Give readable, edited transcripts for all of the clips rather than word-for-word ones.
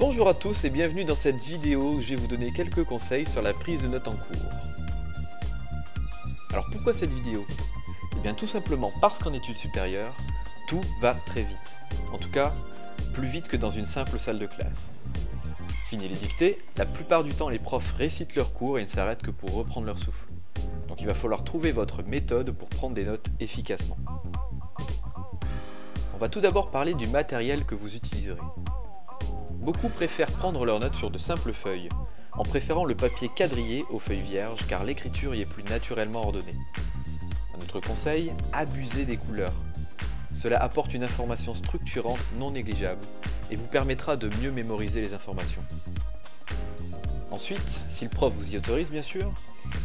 Bonjour à tous et bienvenue dans cette vidéo où je vais vous donner quelques conseils sur la prise de notes en cours. Alors pourquoi cette vidéo? Eh bien tout simplement parce qu'en études supérieures, tout va très vite. En tout cas, plus vite que dans une simple salle de classe. Fini les dictées, la plupart du temps les profs récitent leurs cours et ne s'arrêtent que pour reprendre leur souffle. Donc il va falloir trouver votre méthode pour prendre des notes efficacement. On va tout d'abord parler du matériel que vous utiliserez. Beaucoup préfèrent prendre leurs notes sur de simples feuilles, en préférant le papier quadrillé aux feuilles vierges car l'écriture y est plus naturellement ordonnée. Un autre conseil, abusez des couleurs. Cela apporte une information structurante non négligeable et vous permettra de mieux mémoriser les informations. Ensuite, si le prof vous y autorise bien sûr,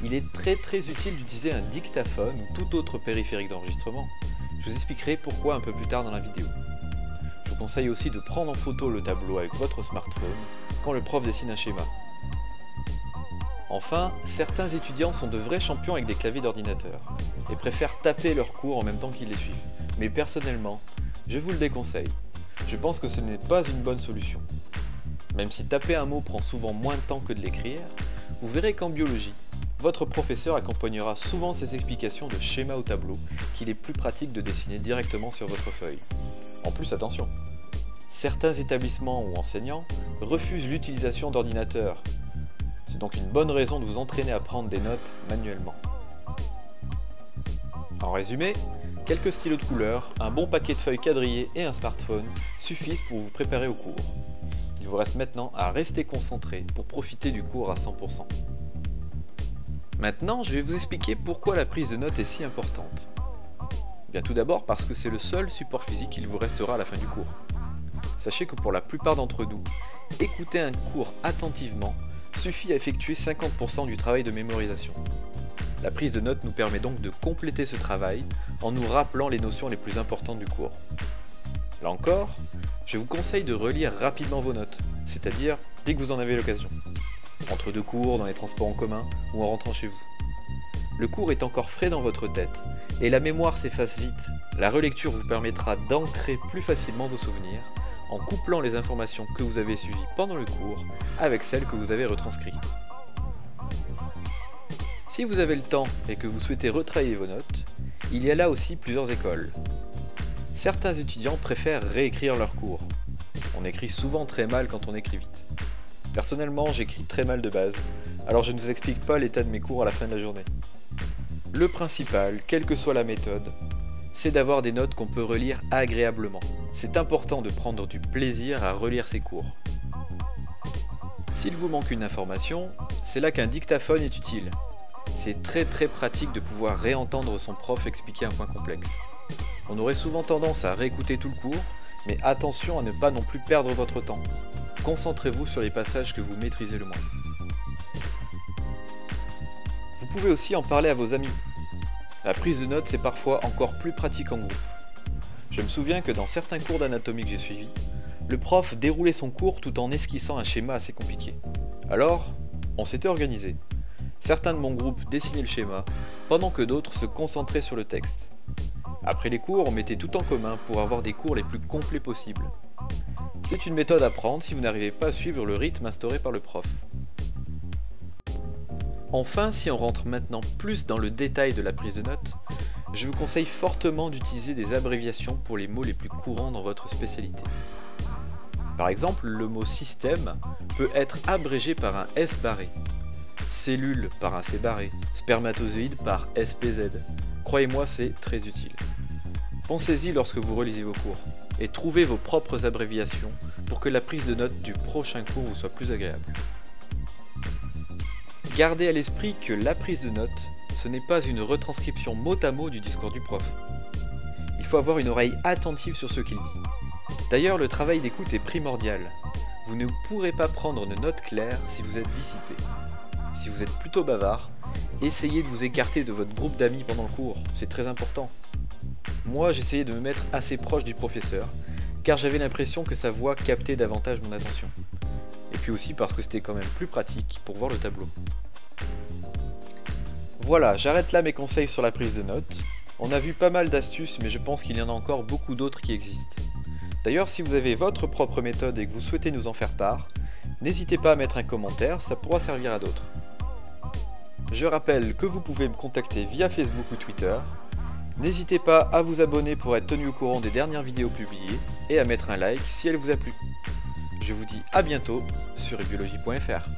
il est très utile d'utiliser un dictaphone ou tout autre périphérique d'enregistrement. Je vous expliquerai pourquoi un peu plus tard dans la vidéo. Je vous conseille aussi de prendre en photo le tableau avec votre smartphone quand le prof dessine un schéma. Enfin, certains étudiants sont de vrais champions avec des claviers d'ordinateur et préfèrent taper leurs cours en même temps qu'ils les suivent. Mais personnellement, je vous le déconseille. Je pense que ce n'est pas une bonne solution. Même si taper un mot prend souvent moins de temps que de l'écrire, vous verrez qu'en biologie, votre professeur accompagnera souvent ses explications de schéma au tableau qu'il est plus pratique de dessiner directement sur votre feuille. En plus, attention, certains établissements ou enseignants refusent l'utilisation d'ordinateurs. C'est donc une bonne raison de vous entraîner à prendre des notes manuellement. En résumé, quelques stylos de couleur, un bon paquet de feuilles quadrillées et un smartphone suffisent pour vous préparer au cours. Il vous reste maintenant à rester concentré pour profiter du cours à 100%. Maintenant, je vais vous expliquer pourquoi la prise de notes est si importante. Bien tout d'abord parce que c'est le seul support physique qu'il vous restera à la fin du cours. Sachez que pour la plupart d'entre nous, écouter un cours attentivement suffit à effectuer 50% du travail de mémorisation. La prise de notes nous permet donc de compléter ce travail en nous rappelant les notions les plus importantes du cours. Là encore, je vous conseille de relire rapidement vos notes, c'est-à-dire dès que vous en avez l'occasion. Entre deux cours, dans les transports en commun ou en rentrant chez vous. Le cours est encore frais dans votre tête et la mémoire s'efface vite. La relecture vous permettra d'ancrer plus facilement vos souvenirs en couplant les informations que vous avez suivies pendant le cours avec celles que vous avez retranscrites. Si vous avez le temps et que vous souhaitez retravailler vos notes, il y a là aussi plusieurs écoles. Certains étudiants préfèrent réécrire leurs cours. On écrit souvent très mal quand on écrit vite. Personnellement, j'écris très mal de base, alors je ne vous explique pas l'état de mes cours à la fin de la journée. Le principal, quelle que soit la méthode, c'est d'avoir des notes qu'on peut relire agréablement. C'est important de prendre du plaisir à relire ses cours. S'il vous manque une information, c'est là qu'un dictaphone est utile. C'est très pratique de pouvoir réentendre son prof expliquer un point complexe. On aurait souvent tendance à réécouter tout le cours, mais attention à ne pas non plus perdre votre temps. Concentrez-vous sur les passages que vous maîtrisez le moins. Vous pouvez aussi en parler à vos amis. La prise de notes c'est parfois encore plus pratique en groupe. Je me souviens que dans certains cours d'anatomie que j'ai suivis, le prof déroulait son cours tout en esquissant un schéma assez compliqué. Alors, on s'était organisé. Certains de mon groupe dessinaient le schéma, pendant que d'autres se concentraient sur le texte. Après les cours, on mettait tout en commun pour avoir des cours les plus complets possibles. C'est une méthode à prendre si vous n'arrivez pas à suivre le rythme instauré par le prof. Enfin, si on rentre maintenant plus dans le détail de la prise de notes, je vous conseille fortement d'utiliser des abréviations pour les mots les plus courants dans votre spécialité. Par exemple, le mot système peut être abrégé par un S barré, cellule par un C barré, spermatozoïde par SPZ. Croyez-moi, c'est très utile. Pensez-y lorsque vous relisez vos cours et trouvez vos propres abréviations pour que la prise de notes du prochain cours vous soit plus agréable. Gardez à l'esprit que la prise de notes, ce n'est pas une retranscription mot à mot du discours du prof. Il faut avoir une oreille attentive sur ce qu'il dit. D'ailleurs, le travail d'écoute est primordial. Vous ne pourrez pas prendre une note claire si vous êtes dissipé. Si vous êtes plutôt bavard, essayez de vous écarter de votre groupe d'amis pendant le cours, c'est très important. Moi, j'essayais de me mettre assez proche du professeur, car j'avais l'impression que sa voix captait davantage mon attention. Et puis aussi parce que c'était quand même plus pratique pour voir le tableau. Voilà, j'arrête là mes conseils sur la prise de notes. On a vu pas mal d'astuces, mais je pense qu'il y en a encore beaucoup d'autres qui existent. D'ailleurs, si vous avez votre propre méthode et que vous souhaitez nous en faire part, n'hésitez pas à mettre un commentaire, ça pourra servir à d'autres. Je rappelle que vous pouvez me contacter via Facebook ou Twitter. N'hésitez pas à vous abonner pour être tenu au courant des dernières vidéos publiées et à mettre un like si elle vous a plu. Je vous dis à bientôt sur ebiologie.fr.